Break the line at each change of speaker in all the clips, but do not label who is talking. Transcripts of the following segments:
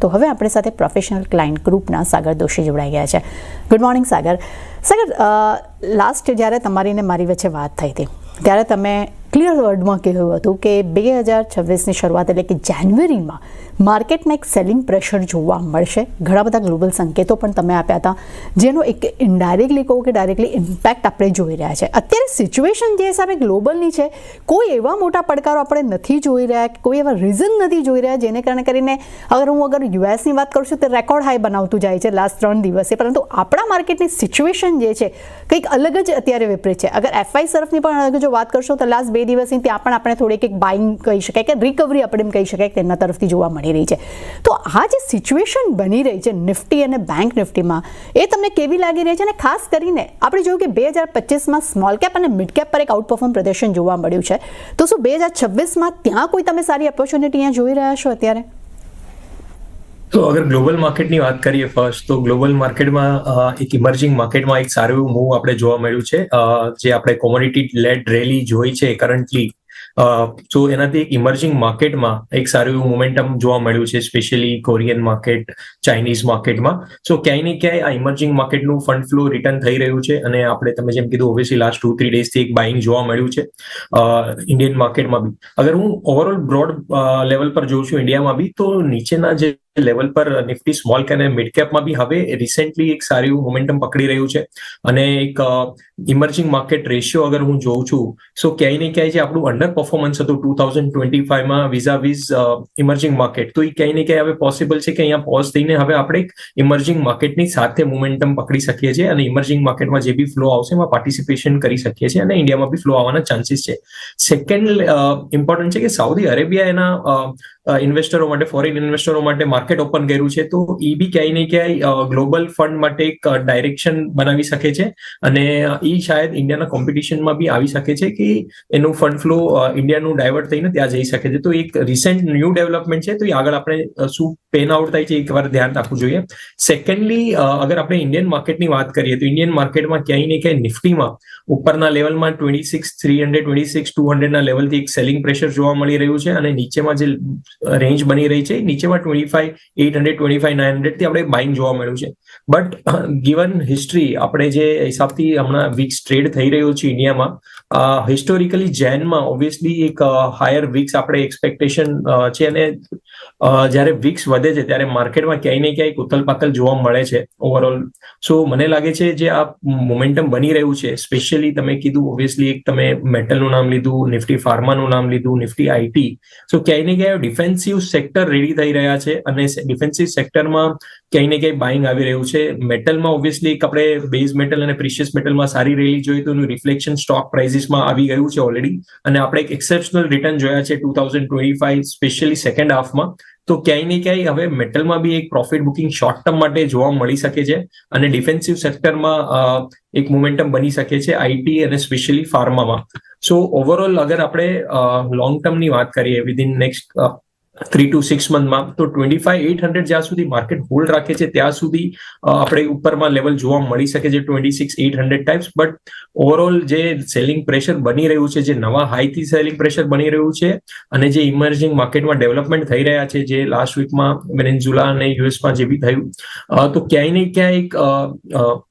તો હવે આપણી સાથે પ્રોફેશનલ ક્લાયન્ટ ગ્રુપના સાગર દોશી જોડાઈ ગયા છે. ગુડ મોર્નિંગ સાગર. લાસ્ટ જ્યારે તમારી ને મારી વચ્ચે વાત થઈ હતી ત્યારે તમે ક્લિયર વર્ડમાં કહ્યું હતું કે 2026ની શરૂઆત એટલે કે જાન્યુઆરીમાં માર્કેટમાં એક સેલિંગ પ્રેશર જોવા મળશે. ઘણા બધા ગ્લોબલ સંકેતો પણ તમે આપ્યા હતા જેનો એક ઇનડાયરેક્ટલી કહું કે ડાયરેક્ટલી ઇમ્પેક્ટ આપણે જોઈ રહ્યા છે. અત્યારે સિચ્યુએશન જે હિસાબે ગ્લોબલની છે કોઈ એવા મોટા પડકારો આપણે નથી જોઈ રહ્યા, કોઈ એવા રીઝન નથી જોઈ રહ્યા જેને કારણે કરીને અગર યુએસની વાત કરું છું તો રેકોર્ડ હાઈ બનાવતું જાય છે લાસ્ટ 3 દિવસે, પરંતુ આપણા માર્કેટની સિચ્યુએશન જે છે કંઈક અલગ જ અત્યારે વિપરીત છે. અગર એફઆઈ તરફની પણ જો વાત કરશો તો લાસ્ટ 2 દિવસની ત્યાં પણ આપણે થોડીક એક બાઇંગ કહી શકાય કે રિકવરી આપણે એમ કહી શકાય કે તેમના તરફથી જોવા મળી રહી છે. તો આ જે સિચ્યુએશન બની રહી છે નિફ્ટી અને બેંક નિફ્ટીમાં એ તમને કેવી લાગી રહી છે? અને ખાસ કરીને આપણે જોયું કે 2025માં સ્મોલ કેપ અને મિડ કેપ પર એક આઉટપરફોર્મ પ્રદર્શન જોવા મળ્યું છે. તો શું 2026માં ત્યાં કોઈ તમે સારી ઓપોર્ચ્યુનિટી અહીંયા જોઈ રહ્યા છો અત્યારે?
તો અગર ગ્લોબલ માર્કેટની વાત કરીએ ફર્સ્ટ, તો ગ્લોબલ માર્કેટમાં એક ઇમર્જિંગ માર્કેટમાં એક સારું એવું મૂવ આપણે જોવા મળ્યું છે, જે આપણે કોમોડિટી લેડ રેલી જોઈ છે કરન્ટલી. તો એનાથી એક ઇમર્જિંગ માર્કેટમાં એક સારું એવું મોમેન્ટમ જોવા મળ્યું છે, સ્પેશિયલી કોરિયન માર્કેટ, ચાઇનીઝ માર્કેટમાં. સો ક્યાંય ને ક્યાંય આ ઇમર્જિંગ માર્કેટનું ફંડ ફ્લો રિટર્ન થઈ રહ્યું છે અને આપણે તમે જેમ કીધું ઓબ્વિયસલી લાસ્ટ 2-3 ડેઝથી એક બાઇંગ જોવા મળ્યું છે ઇન્ડિયન માર્કેટમાં બી. અગર હું ઓવરઓલ બ્રોડ લેવલ પર જોઉં છું ઇન્ડિયામાં બી, તો નીચેના જે લેવલ પર નિફ્ટી સ્મોલ કેપ અને મિડ કેપમાં બી હવે રિસેન્ટલી એક સારું એવું મોમેન્ટમ પકડી રહ્યું છે. અને એક ઇમર્જિંગ માર્કેટ રેશિયો અગર હું જોઉં છું, સો ક્યાંય ને ક્યાંય જે આપણું અંડર પરફોર્મન્સ હતું 2025માં વિઝાવિઝ ઇમર્જિંગ માર્કેટ, તો એ ક્યાંય ને ક્યાંય હવે પોસિબલ છે કે અહીંયા પોઝ થઈને હવે આપણે એક ઇમર્જિંગ માર્કેટની સાથે મોમેન્ટમ પકડી શકીએ છીએ અને ઇમર્જિંગ માર્કેટમાં જે બી ફ્લો આવશે એમાં પાર્ટિસિપેશન કરી શકીએ છીએ અને ઇન્ડિયામાં બી ફ્લો આવવાના ચાન્સીસ છે. સેકન્ડ ઇમ્પોર્ટન્ટ છે કે સાઉદી અરેબિયા એના ઇન્વેસ્ટરો માટે, ફોરેન ઇન્વેસ્ટરો માટે માર્કેટ ઓપન કર્યું છે, તો એ બી ક્યાંય ને ક્યાંય ગ્લોબલ ફંડ માટે એક ડાયરેક્શન બનાવી શકે છે અને એ શાયદ ઇન્ડિયાના કોમ્પિટિશનમાં બી આવી શકે છે કે એનું ફંડ ફ્લો ઇન્ડિયાનું ડાયવર્ટ થઈને ત્યાં જઈ શકે છે. તો એક રિસેન્ટ ન્યૂ ડેવલપમેન્ટ છે, તો એ આગળ આપણે શું પેન આઉટ થાય છે એકવાર ધ્યાન રાખવું જોઈએ. સેકન્ડલી અગર આપણે ઇન્ડિયન માર્કેટની વાત કરીએ તો ઇન્ડિયન માર્કેટમાં ક્યાંય ને ક્યાંય નિફ્ટીમાં ઉપરના લેવલમાં 26,300, 26,200 લેવલથી એક સેલિંગ પ્રેશર જોવા મળી રહ્યું છે અને નીચેમાં જે રેન્જ બની રહી છે નીચેમાં 25,800, 25,900 થી આપણે બાઇંગ જોવા મળ્યું છે. બટ ગિવન હિસ્ટ્રી આપણે જે હિસાબથી હમણાં વીક્સ ટ્રેડ થઈ રહ્યો છે ઇન્ડિયામાં, હિસ્ટોરિકલી જેનમાં ઓબ્વિયસલી એક હાયર વીક્સ આપણે એક્સપેક્ટેશન છે અને જ્યારે વીક્સ વધે છે ત્યારે માર્કેટમાં ક્યાંય ને ક્યાંય ઉથલ પાથલ જોવા મળે છે ઓવરઓલ. સો મને લાગે છે જે આ મોમેન્ટમ બની રહ્યું છે, સ્પેશિયલી તમે કીધું ઓબ્વિયસલી એક તમે મેટલનું નામ લીધું, નિફ્ટી ફાર્માનું નામ લીધું, નિફ્ટી આઈટી, સો ક્યાંય ને ક્યાંય ડિફેન્સિવ સેક્ટર રેડી થઈ રહ્યા છે અને ડિફેન્સિવ સેક્ટરમાં ક્યાંય ને ક્યાંય બાઇંગ આવી રહ્યું છે. મેટલમાં ઓબ્વિયસલી એક આપણે બેઝ મેટલ અને પ્રિશિયસ મેટલમાં સારી રેલી જોઈએ તો એનું રિફ્લેક્શન સ્ટોક પ્રાઇસીસમાં આવી ગયું છે ઓલરેડી અને આપણે એક એક્સેપ્શનલ રિટર્ન જોયા છે 2025 સ્પેશિયલી સેકન્ડ હાફમાં. તો ક્યાંય ને ક્યાંય હવે મેટલમાં બી એક પ્રોફિટ બુકિંગ શોર્ટ ટર્મ માટે જોવા મળી શકે છે અને ડિફેન્સિવ સેક્ટરમાં એક મોમેન્ટમ બની શકે છે આઈટી અને સ્પેશિયલી ફાર્મામાં. સો ઓવરઓલ અગર આપણે લોંગ ટર્મની વાત કરીએ વિધિન નેક્સ્ટ 3 to 6 મંથમાં, તો 25,800 જ્યાં સુધી માર્કેટ હોલ્ડ રાખે છે ત્યાં સુધી આપણે ઉપરમાં લેવલ જોવા મળી શકે છે 26,800 ટાઈપ્સ. બટ ઓવરઓલ જે સેલિંગ પ્રેશર બની રહ્યું છે, જે નવા હાઈથી સેલિંગ પ્રેશર બની રહ્યું છે અને જે ઇમર્જિંગ માર્કેટમાં ડેવલપમેન્ટ થઈ રહ્યા છે, જે લાસ્ટ વીકમાં વેનેઝુલા અને યુએસમાં જે બી થયું, તો ક્યાંય ને ક્યાંય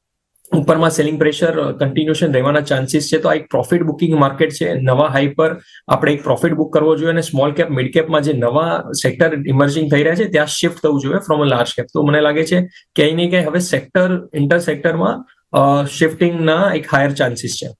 ઉપરમાં સેલિંગ પ્રેશર કન્ટિન્યુએશન રહેવાના ચાન્સીસ છે. તો આ એક પ્રોફિટ બુકિંગ માર્કેટ છે. નવા હાઈ પર આપણે એક પ્રોફિટ બુક કરવો જોઈએ અને સ્મોલ કેપ મિડ કેપમાં જે નવા સેક્ટર ઇમર્જિંગ થઈ રહ્યા છે ત્યાં શિફ્ટ થવું જોઈએ ફ્રોમ અ લાર્જ કેપ. તો મને લાગે છે ક્યાંય ને ક્યાંય હવે સેક્ટર ઇન્ટર સેક્ટરમાં શિફ્ટિંગના એક હાયર ચાન્સીસ છે.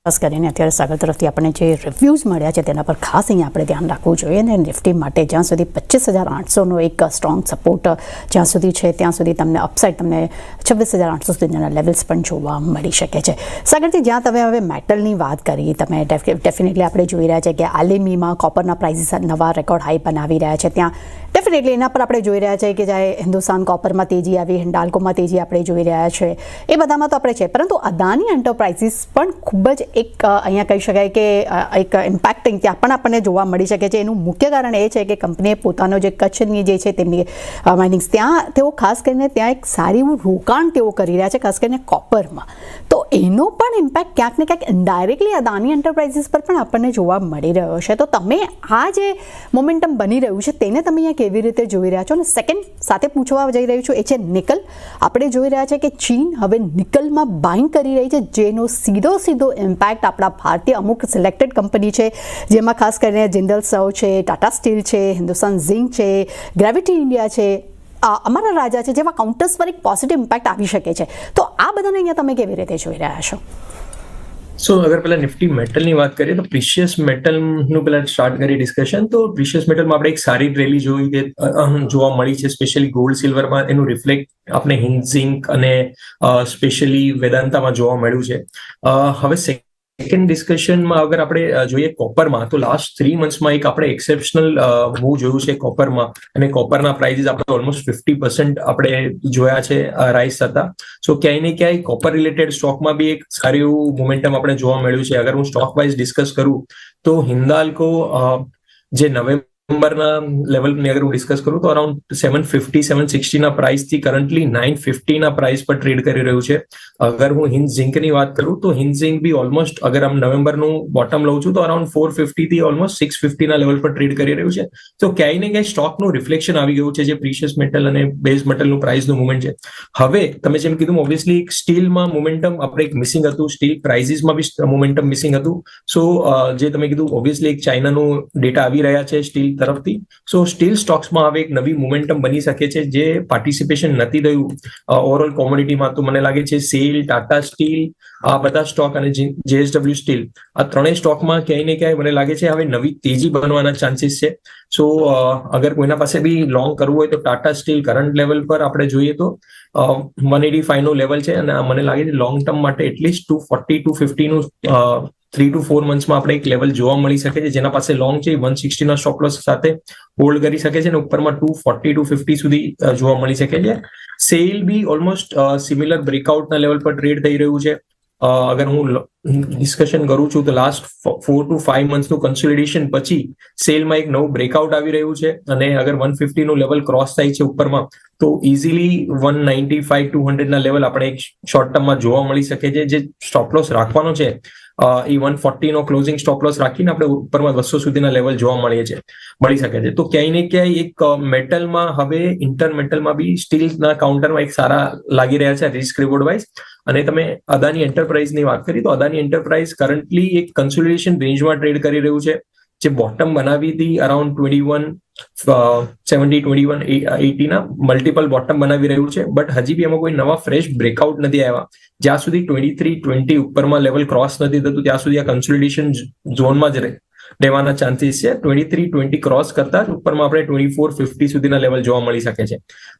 ખાસ કરીને અત્યારે સાગર તરફથી આપણને જે રિવ્યૂઝ મળ્યા છે તેના પર ખાસ અહીંયા આપણે ધ્યાન રાખવું જોઈએ અને નિફ્ટી માટે જ્યાં સુધી 25,800નો એક સ્ટ્રોંગ સપોર્ટ જ્યાં સુધી છે ત્યાં સુધી તમને અપસાઇડ તમને 26,800 સુધીના લેવલ્સ પણ જોવા મળી શકે છે. સાગરથી જ્યાં તમે હવે મેટલની વાત કરી, તમે ડેફિનેટલી આપણે જોઈ રહ્યા છે કે આલેમીમાં કોપરના પ્રાઇસીસ નવા રેકોર્ડ હાઈ બનાવી રહ્યા છે. ત્યાં ડેફિનેટલી એના પર આપણે જોઈ રહ્યા છીએ કે જ્યારે હિન્દુસ્તાન કોપરમાં તેજી આવી, હિન્ડાલ્કોમાં તેજી આપણે જોઈ રહ્યા છે, એ બધામાં તો આપણે છે. પરંતુ અદાની એન્ટરપ્રાઇઝીસ પણ ખૂબ જ એક અહીંયા કહી શકાય કે એક ઇમ્પેક્ટ ત્યાં પણ આપણને જોવા મળી શકે છે. એનું મુખ્ય કારણ એ છે કે કંપનીએ પોતાનો જે કચ્છની જે છે તેમની માઇનિંગ્સ ત્યાં તેઓ ખાસ કરીને ત્યાં એક સારી એવું રોકાણ તેઓ કરી રહ્યા છે, ખાસ કરીને કોપરમાં. તો એનો પણ ઇમ્પેક્ટ ક્યાંક ને ક્યાંક ઇનડાયરેક્ટલી અદાની એન્ટરપ્રાઇઝીસ પર પણ આપણને જોવા મળી રહ્યો છે. તો તમે આ જે મોમેન્ટમ બની રહ્યું છે તેને તમે અહીંયા કેવી રીતે જોઈ રહ્યા છો? અને સેકન્ડ સાથે પૂછવા જઈ રહ્યું છું એ છે નિકલ. આપણે જોઈ રહ્યા છે કે ચીન હવે નિકલમાં બાઇંગ કરી રહી છે, જેનો સીધો ઇમ્પેક્ટ આપણા ભારતીય અમુક સિલેક્ટેડ કંપની છે, જેમાં ખાસ કરીને જિંદલ સૌ છે, ટાટા સ્ટીલ છે, હિન્દુસ્તાન ઝિંક છે, ગ્રેવિટી ઇન્ડિયા છે, અમારા રાજા છે, જેવા કાઉન્ટર્સ પર એક પોઝિટિવ ઇમ્પેક્ટ આવી શકે છે. તો આ બધાને અહીંયા તમે કેવી રીતે જોઈ રહ્યા છો?
સો અગર પેલા નિફ્ટી મેટલની વાત કરીએ તો પ્રિશિયસ મેટલનું પેલા સ્ટાર્ટ કરીએ ડિસ્કશન. તો પ્રિશિયસ મેટલમાં આપણે એક સારી રેલી જોવા મળી છે, સ્પેશિયલી ગોલ્ડ સિલ્વરમાં એનું રિફ્લેક્ટ આપણે હિન્દ ઝિંક અને સ્પેશિયલી વેદાંતામાં જોવા મળ્યું છે. હવે સેકન્ડ ડિસ્કશનમાં અગર આપણે જોઈએ કોપરમાં, તો લાસ્ટ 3 મંથ્સમાં એક આપણે એક્સેપ્શનલ મૂવ જોયું છે કોપરમાં, અને કોપરના પ્રાઇઝીસ આપણે ઓલમોસ્ટ 50% આપણે જોયા છે રાઇઝ થતા. સો ક્યાંય ને ક્યાંય કોપર રિલેટેડ સ્ટોકમાં બી એક સારું એવું મોમેન્ટમ આપણે જોવા મળ્યું છે. અગર હું સ્ટોક વાઇઝ ડિસ્કસ કરું તો હિન્દાલ્કો જે નવેમ્બરના લેવલની અગર હું ડિસ્કસ કરું તો અરાઉન્ડ 750-760 પ્રાઇસથી કરન્ટલી 950 પ્રાઇસ પર ટ્રેડ કરી રહ્યું છે. અગર હું હિન્દ ઝિંકની વાત કરું તો હિન્દ ઝિંક બી ઓલમોસ્ટ અગર આમ નવેમ્બરનું બોટમ લઉં છું તો અરાઉન્ડ 450 થી ઓલમોસ્ટ 650 લેવલ પર ટ્રેડ કરી રહ્યું છે. તો ક્યાંય ને ક્યાંય સ્ટોકનું રિફ્લેક્શન આવી ગયું છે, જે પ્રિશિયસ મેટલ અને બેઝ મેટલનું પ્રાઇસનું મુવમેન્ટ છે. હવે તમે જેમ કીધું, ઓબ્વિયસલી એક સ્ટીલમાં મોમેન્ટમ આપણે એક મિસિંગ હતું, સ્ટીલ પ્રાઇઝીસમાં બી મોમેન્ટમ મિસિંગ હતું. સો જે તમે કીધું, ઓબ્વિયસલી એક ચાઇનાનું ડેટા આવી રહ્યા છે સ્ટીલ તરફથી. સો સ્ટીલ સ્ટોક્સમાં હવે એક નવી મોમેન્ટમ બની શકે છે, જે પાર્ટિસિપેશન નથી થયું ઓવરઓલ કોમોડિટીમાં. તો મને લાગે છે સેલ, ટાટા સ્ટીલ, આ બધા સ્ટોક અને JSW સ્ટીલ, આ ત્રણેય સ્ટોકમાં ક્યાંય ને ક્યાંય મને લાગે છે હવે નવી તેજી બનવાના ચાન્સીસ છે. સો અગર કોઈના પાસે બી લોંગ કરવું હોય તો ટાટા સ્ટીલ કરંટ લેવલ પર આપણે જોઈએ તો 185 નું લેવલ છે, અને મને લાગે છે લોંગ ટર્મ માટે એટલીસ્ટ 240-250 નું 3 to 4 મંથ્સમાં આપણે એક લેવલ જોવા મળી શકે છે. જેના પાસે લોંગ છે 160 ના સ્ટોપ લોસ સાથે હોલ્ડ કરી શકે છે, અને ઉપરમાં 240-250 સુધી જોવા મળી શકે છે. Shall be almost similar બ્રેકઆઉટના level પર ટ્રેડ થઈ રહ્યું છે. અગર હું ડિસ્કશન કરું છું તો લાસ્ટ 4 to 5 મંથ્સનું કન્સોલિડેશન પછી સેલમાં એક નવું બ્રેકઆઉટ આવી રહ્યું છે, અને અગર 150 નું લેવલ ક્રોસ થાય છે ઉપરમાં તો ઇઝીલી 195-200 ના લેવલ આપણે એક શોર્ટ ટર્મમાં જોવા મળી શકે છે. જે સ્ટોપ લોસ રાખવાનો છે એ 140 નો ક્લોઝિંગ સ્ટોપ લોસ રાખીને આપણે ઉપરમાં 200 સુધીના લેવલ જોવા મળી શકે છે. તો ક્યાંય ને ક્યાંય એક મેટલમાં હવે ઇન્ટરમેટલમાં બી સ્ટીલના કાઉન્ટરમાં એક સારા લાગી રહ્યા છે રિસ્ક રિવોર્ડ વાઇઝ. અને તમે અદાની એન્ટરપ્રાઇઝની વાત કરી તો અદાની એન્ટરપ્રાઇઝ કરન્ટલી એક કન્સોલિડેશન રેન્જમાં ટ્રેડ કરી રહ્યું છે, જે બોટમ બનાવી હતી અરાઉન્ડ 2170-2180 ના મલ્ટિપલ બોટમ બનાવી રહ્યું છે. બટ હજી બી એમાં કોઈ નવા ફ્રેશ બ્રેકઆઉટ નથી આવ્યા. જ્યાં સુધી 2320 ઉપરમાં લેવલ ક્રોસ નથી થતું ત્યાં સુધી આ કન્સોલિડેશન ઝોનમાં જ રહેવાના ચાન્સીસ છે. 2320 ક્રોસ કરતા જ ઉપરમાં આપણે 2450 સુધીના લેવલ જોવા મળી શકે છે.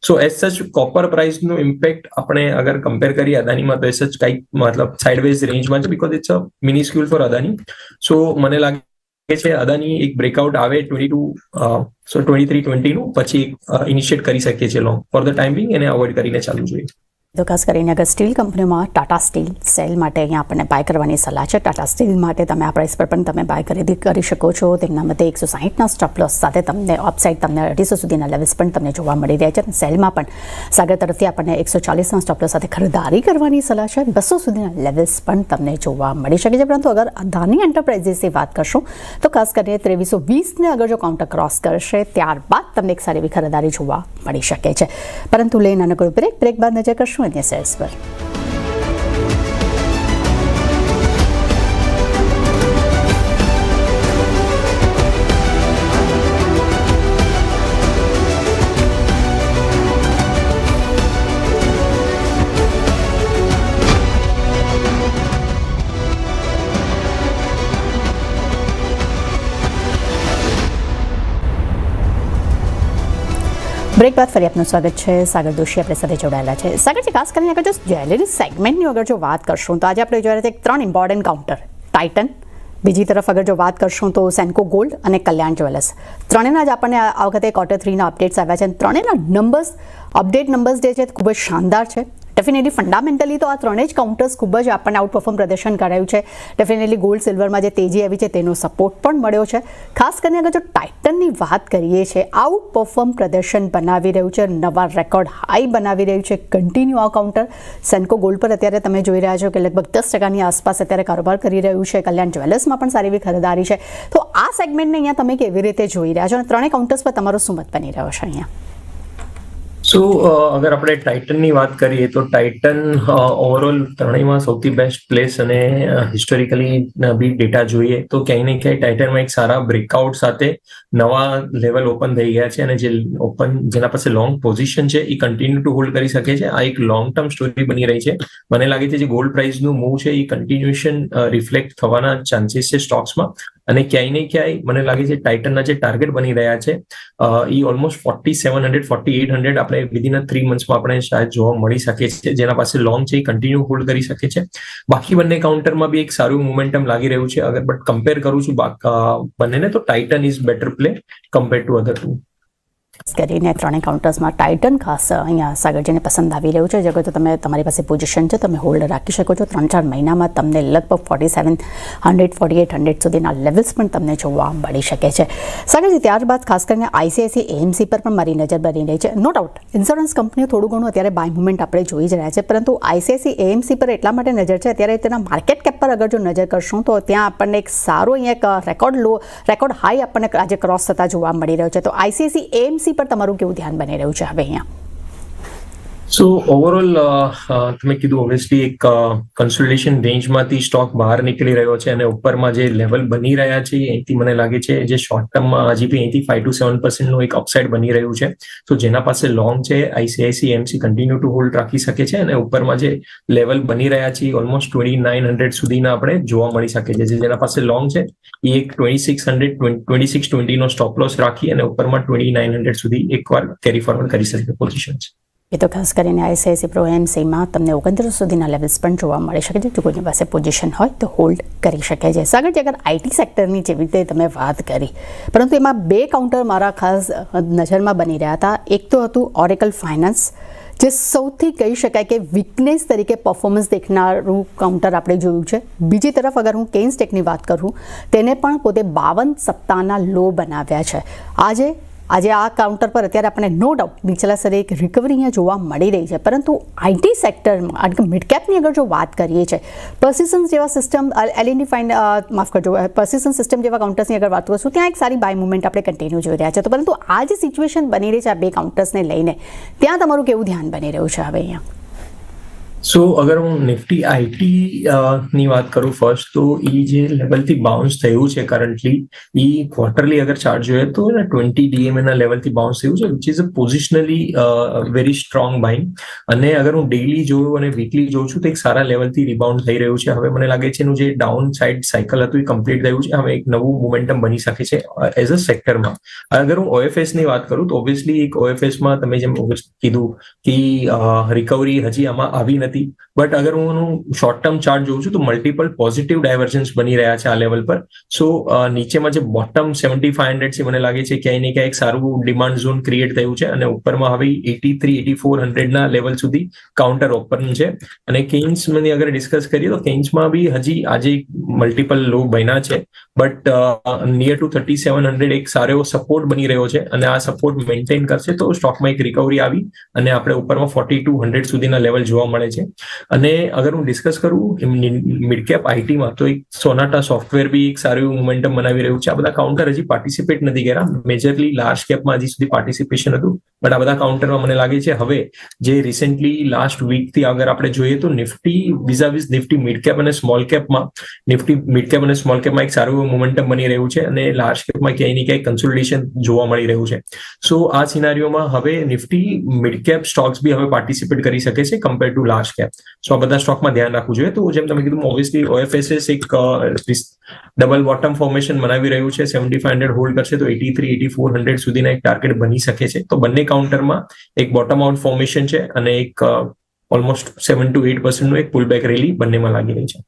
સો એઝ સચ કોપર પ્રાઇસનું ઇમ્પેક્ટ આપણે અગર કમ્પેર કરીએ અદાનીમાં તો એઝ સચ કંઈક મતલબ સાઇડવેઝ રેન્જમાં છે, because it's a minuscule for Adani. So મને લાગે છે અદાની એક બ્રેકઆઉટ આવે 2320 નું પછી ઇનિશિયેટ કરી શકીએ છીએ long. For the time Bing એને અવોઇડ કરીને ચાલુ જોઈએ.
તો ખાસ કરીને અગર સ્ટીલ કંપનીમાં ટાટા સ્ટીલ સેલ માટે અહીંયા આપણને બાય કરવાની સલાહ છે. ટાટા સ્ટીલ માટે તમે આ પ્રાઇસ પર પણ તમે બાય ખરીદી કરી શકો છો. તેમના મતે 160ના સ્ટોપ લોસ સાથે તમને અપસાઇડ તમને 250 સુધીના લેવલ્સ પણ તમને જોવા મળી રહ્યા છે. અને સેલમાં પણ સાગર તરફથી આપણને 140ના સ્ટોપ લોસ સાથે ખરીદારી કરવાની સલાહ છે. 200 સુધીના લેવલ્સ પણ તમને જોવા મળી શકે છે. પરંતુ અગર અદાની એન્ટરપ્રાઇઝીસની વાત કરશું તો ખાસ કરીને 2320ને અગર જો કાઉન્ટર ક્રોસ કરશે ત્યારબાદ તમને એક સારી એવી ખરીદારી જોવા મળી શકે છે. પરંતુ લઈને નાનકડું બ્રેક બાદ નજર કરશું અન્ય શેર્સ પર. બ્રેક બાદ ફરી આપનું સ્વાગત છે. સાગર દોશી આપણી સાથે જોડાયેલા છે. સાગરજી, ખાસ કરીને અગર જો જ્વેલરી સેગમેન્ટની અગર જો વાત કરશું તો આજે આપણે જોઈ રહ્યા છીએ 3 ઇમ્પોર્ટન્ટ કાઉન્ટર, ટાઇટન, બીજી તરફ અગર જો વાત કરશું તો સેન્કો ગોલ્ડ અને કલ્યાણ જ્વેલર્સ. ત્રણેયના જ આપણને આ વખતે Q3ના અપડેટ્સ આવ્યા છે. ત્રણેયના અપડેટ નંબર્સ જે છે ખૂબ જ શાનદાર છે. ડેફિનેટલી ફંડામેન્ટલી તો આ ત્રણેય જ કાઉન્ટર્સ ખૂબ જ આપણને આઉટ પરફોર્મ પ્રદર્શન કરાયું છે. ડેફિનેટલી ગોલ્ડ સિલ્વરમાં જે તેજી આવી છે તેનો સપોર્ટ પણ મળ્યો છે. ખાસ કરીને અગર જો ટાઇટનની વાત કરીએ છીએ, આઉટ પરફોર્મ પ્રદર્શન બનાવી રહ્યું છે, નવા રેકોર્ડ હાઈ બનાવી રહ્યું છે કન્ટિન્યુ આ કાઉન્ટર. સેન્કો ગોલ્ડ પર અત્યારે તમે જોઈ રહ્યા છો કે લગભગ 10% આસપાસ અત્યારે કારોબાર કરી રહ્યું છે. કલ્યાણ જ્વેલર્સમાં પણ સારી એવી ખરીદારી છે. તો આ સેગમેન્ટને અહીંયા તમે કેવી રીતે જોઈ રહ્યા છો અને ત્રણેય કાઉન્ટર્સ પર તમારો શું મત બની રહ્યો છે અહીંયા?
સો અગર આપણે ટાઇટનની વાત કરીએ તો ટાઇટન ઓવરઓલ ત્રણેયમાં સૌથી બેસ્ટ પ્લેસ અને હિસ્ટોરિકલી બી ડેટા જોઈએ તો ક્યાંય ને ક્યાંય ટાઇટનમાં એક સારા બ્રેકઆઉટ સાથે નવા લેવલ ઓપન થઈ ગયા છે અને જે જેના પાસે લોંગ પોઝિશન છે એ કન્ટિન્યુ ટુ હોલ્ડ કરી શકે છે. આ એક લોંગ ટર્મ સ્ટોરી બની રહી છે. મને લાગે છે જે ગોલ્ડ પ્રાઇસનું મૂવ છે એ કન્ટિન્યુએશન રિફ્લેક્ટ થવાના ચાન્સીસ છે સ્ટોક્સમાં અને ક્યાંય ને ક્યાંય મને લાગે છે ટાઇટનના જે ટાર્ગેટ બની રહ્યા છે એ ઓલમોસ્ટ 4700 4800 આપણે વિધિન 3 મંથ્સમાં આપણે શાયદ જોવા મળી શકે છે. જેના પાસે લોંગ છે એ કન્ટિન્યુ હોલ્ડ કરી શકે છે. બાકી બંને કાઉન્ટરમાં બી એક સારું મોમેન્ટમ લાગી રહ્યું છે. અગર બટ કમ્પેર કરું છું બંનેને તો Titan is better play compare to other two.
કરીને ત્રણેય કાઉન્ટર્સમાં ટાઇટન ખાસ અહીંયા સાગરજીને પસંદ આવી રહ્યું છે. જગર તો તમે તમારી પાસે પોઝિશન છે, તમે હોલ્ડ રાખી શકો છો. 3-4 મહિનામાં તમને લગભગ 4700 4800 સુધીના લેવલ્સ પણ તમને જોવા મળી શકે છે. સાગરજી, ત્યારબાદ ખાસ કરીને આઈસીઆઈસીઆઈ એએમસી પર પણ મારી નજર બની રહી છે. નો ડાઉટ ઇન્સ્યોરન્સ કંપનીઓ થોડું ઘણું અત્યારે બાય મુવમેન્ટ આપણે જોઈ જ રહ્યા છે, પરંતુ આઈસીઆઈસીઆઈ એએમસી પર એટલા માટે નજર છે અત્યારે તેના માર્કેટ કેપ પર અગર જો નજર કરશું તો ત્યાં આપણને એક સારો અહીંયા એક રેકોર્ડ હાઈ આપણને આજે ક્રોસ થતા જોવા મળી રહ્યો છે. તો આઈસીઆઈસીઆઈ એએમસી પર તમારું કેવું ધ્યાન બની રહ્યું છે હવે અહીંયા?
સો ઓવરઓલ તમે કીધું ઓબ્વિયસલી એક કન્સોલિડેશન રેન્જમાંથી સ્ટોક બહાર નીકળી રહ્યો છે અને ઉપરમાં જે લેવલ બની રહ્યા છે અહીંથી મને લાગે છે જે શોર્ટ ટર્મમાં હજી બી અહીંથી 5 to 7% એક અપસાઇડ બની રહ્યું છે. તો જેના પાસે લોંગ છે આઈસીઆઈસીઆઈ એમસી કન્ટિન્યુ ટુ હોલ્ડ રાખી શકે છે અને ઉપરમાં જે લેવલ બની રહ્યા છે ઓલમોસ્ટ 2900 સુધીના આપણે જોવા મળી શકે છે. જેના પાસે લોંગ છે એ એક 2620 નો સ્ટોપ લોસ રાખી અને ઉપરમાં 2900 સુધી એકવાર કેરી ફોરવર્ડ કરી શકે પોઝિશન છે.
એ તો ખાસ કરીને આઈસીઆઈસીઆઈ પ્રો એમસીમાં તમને 2900 સુધીના લેવલ્સ પણ જોવા મળી શકે છે. જો કોઈની પાસે પોઝિશન હોય તો હોલ્ડ કરી શકે છે. સાગરજી, અગર આઈટી સેક્ટરની જેવી રીતે તમે વાત કરી, પરંતુ એમાં 2 કાઉન્ટર મારા ખાસ નજરમાં બની રહ્યા હતા. એક તો હતું ઓરેકલ ફાઇનાન્સ, જે સૌથી કહી શકાય કે વીકનેસ તરીકે પરફોર્મન્સ દેખનારું કાઉન્ટર આપણે જોયું છે. બીજી તરફ અગર હું કેન્સ ટેકની વાત કરું, તેને પણ પોતે 52 સપ્તાહના લો બનાવ્યા છે. આજે આ કાઉન્ટર પર અત્યારે આપણને નો ડાઉટ નીચલા સ્તરે એક રિકવરી અહીંયા જોવા મળી રહી છે, પરંતુ આઈટી સેક્ટરમાં મિડ કેપની અગર જો વાત કરીએ છીએ, પર્સિસ્ટન્સ જેવા સિસ્ટમ પર્સિસ્ટન્સ સિસ્ટમ જેવા કાઉન્ટર્સની અગર વાત કરશું, ત્યાં એક સારી બાય મુવમેન્ટ આપણે કન્ટિન્યુ જોઈ રહ્યા છે. તો પરંતુ આ જે સિચ્યુએશન બની રહી છે આ 2 કાઉન્ટર્સને લઈને, ત્યાં તમારું કેવું ધ્યાન બની રહ્યું છે હવે અહીંયા?
સો અગર હું નિફ્ટી આઈટી ની વાત કરું ફર્સ્ટ, તો એ જે લેવલથી બાઉન્સ થયું છે કરન્ટલી, એ ક્વાર્ટરલી અગર ચાર્ટ જોઈએ તો 20 DMA ના લેવલથી બાઉન્સ થયું છે, which is a પોઝિશનલી very strong buying. અને અગર હું ડેઇલી જોઉં અને વીકલી જોઉં છું તો એક સારા લેવલથી રિબાઉન્ડ થઈ રહ્યું છે. હવે મને લાગે છે એનું જે ડાઉન સાઇડ સાયકલ હતું એ કમ્પ્લીટ થયું છે. હવે એક નવું મોમેન્ટમ બની શકે છે એઝ અ સેક્ટરમાં. અગર હું ઓએફએસ ની વાત કરું તો ઓબ્વિયસલી એક ઓએફએસમાં તમે જેમ કીધું કે રિકવરી હજી આમાં આવી નથી, બટ અગર હું શોર્ટ ટર્મ ચાર્ટ જોઉં છું તો મલ્ટિપલ પોઝિટિવ ડાયવર્જન્સ બની રહ્યા છે આ લેવલ પર. સો નીચેમાં જે બોટમ 7500 છે મને લાગે છે ક્યાંય ને ક્યાંય એક સારું ડિમાન્ડ ઝોન ક્રિએટ થયું છે અને ઉપરમાં હવે 83-8400 ના લેવલ સુધી કાઉન્ટર ઓપન છે. અને કેન્સ ની અગર ડિસ્કસ કરીએ તો કેન્સમાં બી હજી આજે મલ્ટિપલ લો બન્યા છે, બટ નિયર ટુ 3700 એક સારો એવો સપોર્ટ બની રહ્યો છે અને આ સપોર્ટ મેન્ટેન કરશે તો સ્ટોકમાં એક રિકવરી આવી અને આપણે ઉપરમાં 4200 સુધીના લેવલ જોવા મળે છે. અને અગર હું ડિસ્કસ કરું મિડ કેપ આઈટીમાં તો એક સોનાટા સોફ્ટવેર બી એક સારું મોમેન્ટમ બનાવી રહ્યું છે. આ બધા કાઉન્ટર હજી પાર્ટિસિપેટ નથી કર્યા, મેજરલી લાર્જ કેપમાં હજી સુધી પાર્ટિસિપેશન હતું, બટ આ બધા કાઉન્ટરમાં મને લાગે છે હવે જે રિસેન્ટલી લાસ્ટ વીકથી અગર આપણે જોઈએ તો નિફ્ટી વિઝાવિઝ નિફ્ટી મિડ કેપ અને સ્મોલ કેપમાં, નિફ્ટી મિડ કેપ અને સ્મોલ કેપમાં એક સારું મોમેન્ટમ બની રહ્યું છે અને લાર્જ કેપમાં ક્યાંય ને ક્યાંય કન્સોલિડેશન જોવા મળી રહ્યું છે. સો આ સિનારીઓમાં હવે નિફ્ટી મિડ કેપ સ્ટોક્સ બી હવે પાર્ટિસિપેટ કરી શકે છે કમ્પેર ટુ લાર્જ કેપ. સો આ બધા સ્ટોકમાં ધ્યાન રાખવું જોઈએ. તો જેમ તમે કીધું ઓબ્વિયસલી ઓએફએસએસ એક ડબલ બોટમ ફોર્મેશન બનાવી રહ્યું છે, 7500 હોલ્ડ કરશે તો 83-8400 સુધીના એક ટાર્ગેટ બની શકે છે. તો બંને કાઉન્ટરમાં એક બોટમ આઉટ ફોર્મેશન છે અને એક ઓલમોસ્ટ 7 to 8% નું એક પુલબેક રેલી બંનેમાં લાગી રહી છે.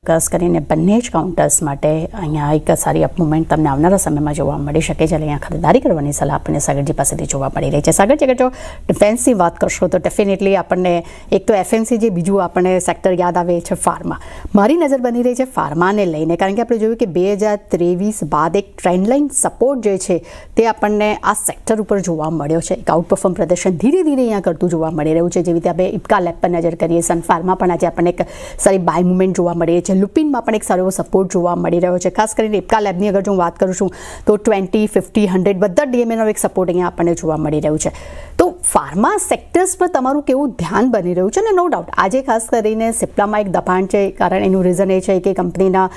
ખાસ કરીને બંને જ કાઉન્ટર્સ માટે અહીંયા એક સારી અપ મુવમેન્ટ તમને આવનારા સમયમાં જોવા મળી શકે છે. અહીંયા ખરીદારી કરવાની સલાહ આપણને સાગરજી પાસેથી જોવા મળી રહી છે. સાગરજી, અગર જો ડિફેન્સની વાત કરશો તો ડેફિનેટલી આપણને એક તો FMCG, બીજું આપણને સેક્ટર યાદ આવે છે ફાર્મા. મારી નજર બની રહી છે ફાર્માને લઈને, કારણ કે આપણે જોયું કે 2023 બાદ એક ટ્રેન્ડ લાઇન સપોર્ટ જે છે તે આપણને આ સેક્ટર ઉપર જોવા મળ્યો છે. એક આઉટપરફોર્મ પ્રદર્શન ધીરે ધીરે અહીંયા કરતું જોવા મળી રહ્યું છે. જેવી રીતે આપણે ઇપ્કા લેબ પર નજર કરીએ, સન ફાર્મા પણ આજે આપણને એક સારી બાય મુવમેન્ટ જોવા મળી રહી છે. લુપિનમાં પણ એક સારો એવો સપોર્ટ જોવા મળી રહ્યો છે. ખાસ કરીને ઇપ્કા લેબની અગર જો હું વાત કરું છું તો 20, 50, 100 બધા DMAનો એક સપોર્ટ અહીંયા આપણને જોવા મળી રહ્યું છે. તો ફાર્મા સેક્ટર્સ પર તમારું કેવું ધ્યાન બની રહ્યું છે? અને નો ડાઉટ આજે ખાસ કરીને સિપ્લામાં એક દબાણ છે, કારણ એનું રીઝન એ છે કે કંપનીના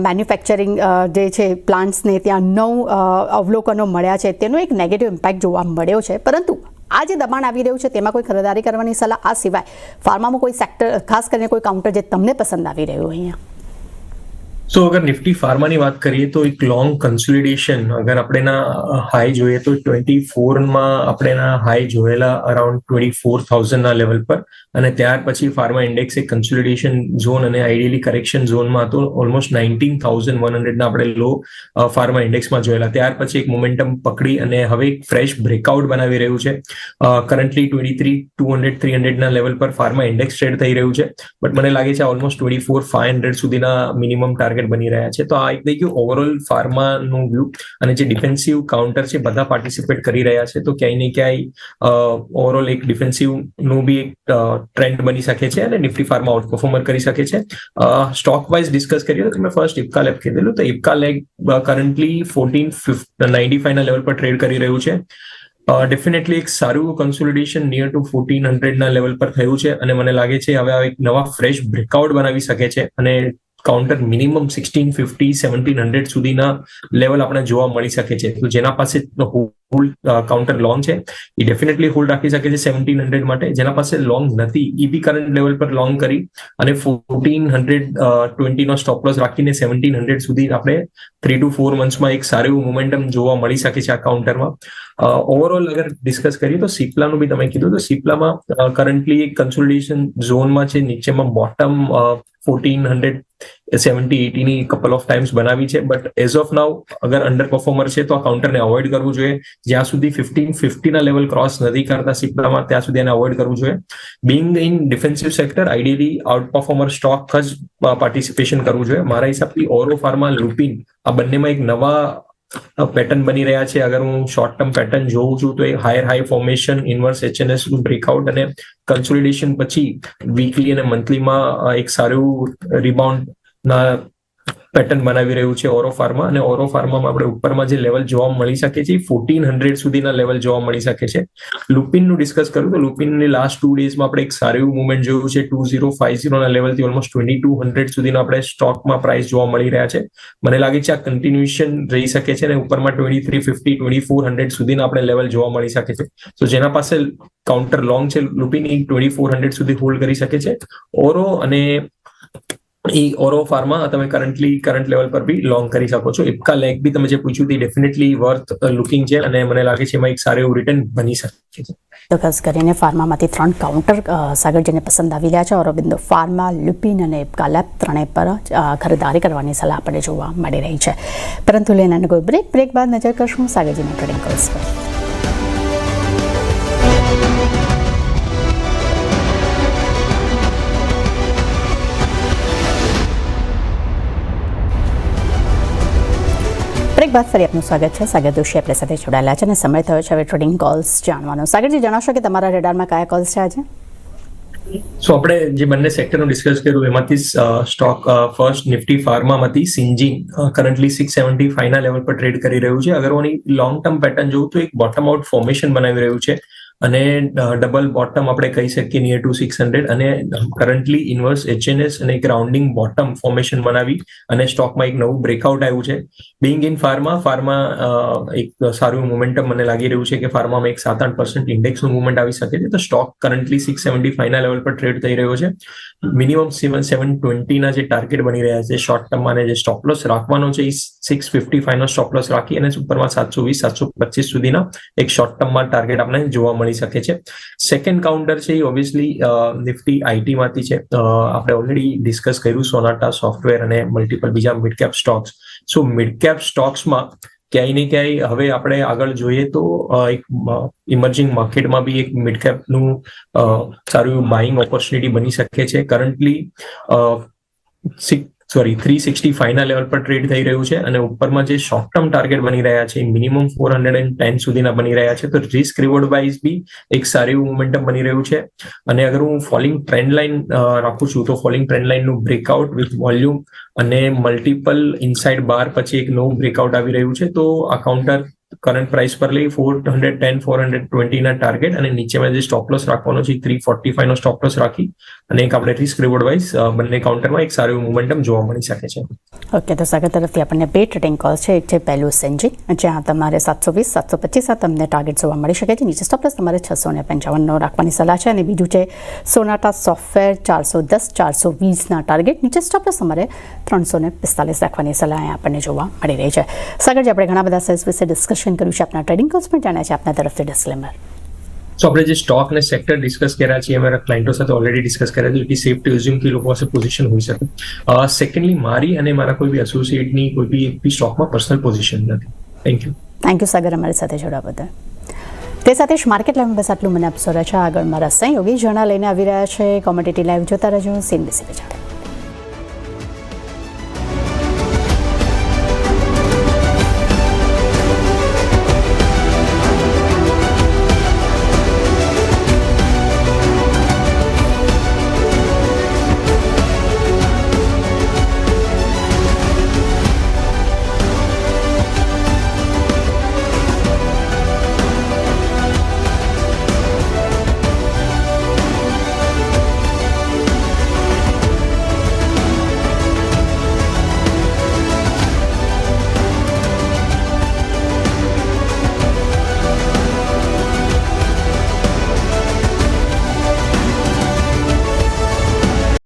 મેન્યુફેક્ચરિંગ જે છે પ્લાન્ટ્સને ત્યાં 9 અવલોકનો મળ્યા છે, તેનો એક નેગેટિવ ઇમ્પેક્ટ જોવા મળ્યો છે. પરંતુ આ જે દબાણ આવી રહ્યું છે તેમાં કોઈ ખરીદારી કરવાની સલાહ, આ સિવાય ફાર્મામાં કોઈ સેક્ટર, ખાસ કરીને કોઈ કાઉન્ટર જે તમને પસંદ આવી રહ્યું અહીંયા?
સો અગર નિફ્ટી ફાર્માની વાત કરીએ તો એક લોંગ કન્સોલિડેશન, અગર આપણે એના હાઈ જોઈએ તો 24માં આપણે એના હાઈ જોયેલા અરાઉન્ડ 24,000 ના લેવલ પર, અને ત્યાર પછી ફાર્મા ઇન્ડેક્સ એક કન્સોલિડેશન ઝોન અને આઈડિયલી કરેક્શન ઝોનમાં હતો. ઓલમોસ્ટ 19,100 ના આપણે લો ફાર્મા ઇન્ડેક્સમાં જોયેલા. ત્યાર પછી એક મોમેન્ટમ પકડી અને હવે એક ફ્રેશ બ્રેકઆઉટ બનાવી રહ્યું છે. કરન્ટલી 23,200, 300 ના લેવલ પર ફાર્મા ઇન્ડેક્સ ટ્રેડ થઈ રહ્યું છે. બટ મને લાગે છે ઓલમોસ્ટ 24,500 સુધીના મિનિમમ ટાર્ગેટ બની રહ્યા છે. તો આ એક થઈ ગયું ઓવરઓલ ફાર્માનું વ્યૂ, અને જે ડિફેન્સિવ કાઉન્ટર છે બધા પાર્ટિસિપેટ કરી રહ્યા છે. તો ક્યાંય ને ક્યાંય ઓવરઓલ એક ડિફેન્સિવ નું બી એક ટ્રેન્ડ બની શકે છે અને નિફ્ટી ફાર્મા આઉટ પરફોર્મર કરી શકે છે. સ્ટોક વાઇઝ ડિસ્કસ કરીએ તો તમે ફર્સ્ટ ઇપ્કા લેબ કીધેલું, તો ઇપ્કા લેબ કરન્ટલી 1495 ના લેવલ પર ટ્રેડ કરી રહ્યું છે. ડેફિનેટલી એક સારું કન્સોલિડેશન નિયર ટુ 1400 ના લેવલ પર થયું છે, અને મને લાગે છે હવે આ એક નવા ફ્રેશ બ્રેકઆઉટ બનાવી શકે છે અને કાઉન્ટર મિનિમમ 1650, 1700 સુધીના લેવલ આપણે જોવા મળી શકે છે. તો જેના પાસે હોલ્ડ કાઉન્ટર લોંગ છે એ ડેફિનેટલી હોલ્ડ રાખી શકે છે 1700 માટે. જેના પાસે લોંગ નથી એ બી કરંટ લેવલ પર લોંગ કરી અને 1420 નો સ્ટોપ લોસ રાખીને 1700 સુધી આપણે 3 to 4 મંથ્સમાં એક સારું મોમેન્ટમ જોવા મળી શકે છે આ કાઉન્ટરમાં. ઓવરઓલ અગર ડિસ્કસ કરીએ તો સિપ્લાનું બી તમે કીધું, તો સિપ્લામાં કરન્ટલી એક કન્સોલિડેશન ઝોનમાં છે. નીચેમાં બોટમ 1470-80 ની કપલ ઓફ ટાઈમ્સ બનાવી છે. બટ એઝ ઓફ નાઉ અગર અંડર પરફોર્મર છે તો આ કાઉન્ટરને અવોઇડ કરવું જોઈએ. જ્યાં સુધી 1550 ના લેવલ ક્રોસ નથી કરતા સિપ્લામાં, ત્યાં સુધી એને અવોઇડ કરવું જોઈએ. Bing in defensive sector, ideally out performer stock જ પાર્ટિસિપેશન કરવું જોઈએ. મારા હિસાબથી ઓરો ફાર્મા, લુપિન આ બંનેમાં એક નવા પેટર્ન બની રહ્યા છે. અગર હું શોર્ટ ટર્મ પેટર્ન જોઉં છું તો એ higher high formation, inverse HNS breakout અને કન્સોલિડેશન પછી વીકલી અને મંથલીમાં એક સારું રિબાઉન્ડ ના પેટર્ન બનાવી રહ્યું છે ઓરો ફાર્મા. અને ઓરો ફાર્મામાં આપણે ઉપરમાં જે લેવલ જોવા મળી શકે છે 1400 સુધીના લેવલ જોવા મળી શકે છે. લુપિનનું ડિસ્કસ કરું તો લુપિનની લાસ્ટ 2 ડેઝમાં આપણે એક સારું મુવમેન્ટ જોયું છે. 2050 ના લેવલથી ઓલમોસ્ટ 2200 સુધીનો આપણે સ્ટોકમાં પ્રાઇસ જોવા મળી રહ્યા છે. મને લાગે છે આ કન્ટિન્યુએશન રહી શકે છે અને ઉપરમાં 2350, 2400 સુધીના આપણે લેવલ જોવા મળી શકે છે. તો જેના પાસે કાઉન્ટર લોંગ છે લુપિન, 2400 સુધી હોલ્ડ કરી શકે છે. ઓરો અને ઓરો ફાર્મા તમે કરંટ લેવલ પર બી લોંગ કરી શકો છો. ઇપ્કા લેગ બી તમે જે પૂછ્યું તે ડેફિનેટલી વર્થ લુકિંગ છે, અને મને લાગે છે એમાં એક સારું એવું રિટર્ન બની શકે છે.
તો ખાસ કરીને ફાર્મામાંથી 3 કાઉન્ટર સાગરજીને પસંદ આવી રહ્યા છે. ઓરોબિંદો ફાર્મા, લુપિન અને ઇપ્કા લેબ ત્રણેય પર ખરીદારી કરવાની સલાહ આપણને જોવા મળી રહી છે. પરંતુ લેનાને કોઈ બ્રેક બાદ નજર કરશું સાગરજીના ટ્રેડિંગ કોલ્સ પર. બ્રેક બાદ ફરી આપનું સ્વાગત છે. સાગર દોશી આપણી સાથે જોડાયેલા છે અને સમય થયો છે હવે ટ્રેડિંગ કોલ્સ જાણવાનો. સાગરજી, જણાવશો કે તમારા રેડારમાં કયા કોલ્સ છે આજે?
સો આપણે જે બંને સેક્ટરનું ડિસ્કસ કર્યું એમાંથી સ્ટોક ફર્સ્ટ નિફ્ટી ફાર્મામાંથી સિન્જીન કરન્ટલી 675 ના લેવલ પર ટ્રેડ કરી રહ્યું છે. અગર હું લોંગ ટર્મ પેટર્ન જોઉં તો એક બોટમ આઉટ ફોર્મેશન બનાવી રહ્યું છે અને ડબલ બોટમ આપણે કહી શકીએ નિયર ટુ 600, અને કરન્ટલી ઇન્વર્સ HNS અને એક રાઉન્ડિંગ બોટમ ફોર્મેશન બનાવી અને સ્ટોકમાં એક નવું બ્રેકઆઉટ આવ્યું છે. બિંગ ઇન ફાર્મા એક સારું મોમેન્ટમ મને લાગી રહ્યું છે કે ફાર્મામાં એક 7-8% ઇન્ડેક્સનું મૂવમેન્ટ આવી શકે છે. તો સ્ટોક કરન્ટલી 675 ના લેવલ પર ટ્રેડ થઈ રહ્યો છે. મિનિમમ 720 ના જે ટાર્ગેટ બની રહ્યા છે શોર્ટ ટર્મમાં, અને જે સ્ટોપ લોસ રાખવાનો છે એ 655 નો સ્ટોપ લોસ રાખી અને ઉપરમાં 720-725 સુધીના એક શોર્ટ ટર્મમાં ટાર્ગેટ આપણે જોવા મળી મળી શકે છે. સેકન્ડ કાઉન્ટર છે એ ઓબ્વિયસલી નિફ્ટી આઈટી માંથી છે. આપણે ઓલરેડી ડિસ્કસ કર્યું સોનાટા સોફ્ટવેર અને મલ્ટિપલ બીજા મિડ કેપ સ્ટોક્સ. સો મિડ કેપ સ્ટોક્સમાં ક્યાંય ને ક્યાંય હવે આપણે આગળ જોઈએ તો એક ઇમર્જિંગ માર્કેટમાં બી એક મિડ કેપનું સારું બાઇંગ ઓપોર્ચ્યુનિટી બની શકે છે. કરન્ટલી 365 ના લેવલ પર ટ્રેડ થઈ રહ્યું છે અને ઉપરમાં જે શોર્ટ ટર્મ ટાર્ગેટ બની રહ્યા છે મિનિમમ 410 સુધીના બની રહ્યા છે. તો રિસ્ક રિવોર્ડ વાઇઝ બી એક સારી મોમેન્ટમ બની રહ્યું છે. અને અગર હું ફોલિંગ ટ્રેન્ડ લાઇન રાખું છું તો ફોલિંગ ટ્રેન્ડ લાઇનનું બ્રેકઆઉટ વિથ વોલ્યુમ અને મલ્ટિપલ ઇનસાઇડ બાર પછી એક નવું બ્રેકઆઉટ આવી રહ્યું છે. તો આ કાઉન્ટર કરંટ પ્રાઇસ પર લઈ 410 420 ના ટાર્ગેટ અને નીચેમાં જે સ્ટોપ લોસ રાખવાનો છે 345 નો સ્ટોપ લોસ રાખી અને એક આપણે રિસ્ક રિવોર્ડ વાઇઝ બંને કાઉન્ટરમાં એક સારું મોમેન્ટમ જોવા મળી શકે છે.
ઓકે, તો સાગર તરફથી આપણને બે ટ્રેડિંગ કોલ છે. એક છે પહેલું સેન્જી, જ્યાં તમારે 720 725 તમને ટાર્ગેટ જોવા મળી શકે છે. નીચે સ્ટોપ લોસ તમારે 655 રાખવાની સલાહ છે. અને બીજું છે સોનાટા સોફ્ટવેર 410 420 ના ટાર્ગેટ, નીચે સ્ટોપ લોસ તમારે 345 રાખવાની સલાહ આપણને જોવા મળી રહી છે. સાગરજી, આપણે ઘણા બધા સેલ્સ વિશે ડિસ્કશન કર્યું છે. આપના ટ્રેડિંગ કોલ્સ પણ જાણ્યા છે. આપના તરફથી ડિસ્ક્લેમર.
સો આપણે જે સ્ટોક અને સેક્ટર ડિસ્કસ કર્યા છે અમારા ક્લાયન્ટો સાથે ઓલરેડી ડિસ્કસ કર્યા છે. It is safe to assume કે લોકો પાસે પોઝિશન હોઈ શકે. સેકન્ડલી મારી અને મારા કોઈ બી એસોસિએટની કોઈ બી સ્ટોકમાં પર્સનલ પોઝિશન નથી. થેન્ક યુ સાગર, અમારી સાથે જોડાવા બદલ. તે સાથે જ માર્કેટ લાઈવ બસ આટલું મને આપશો. આગળ મારા સહયોગી જણા લઈને આવી રહ્યા છે. કોમોડિટી લાઈવ જોતા રહેજો. CNBC.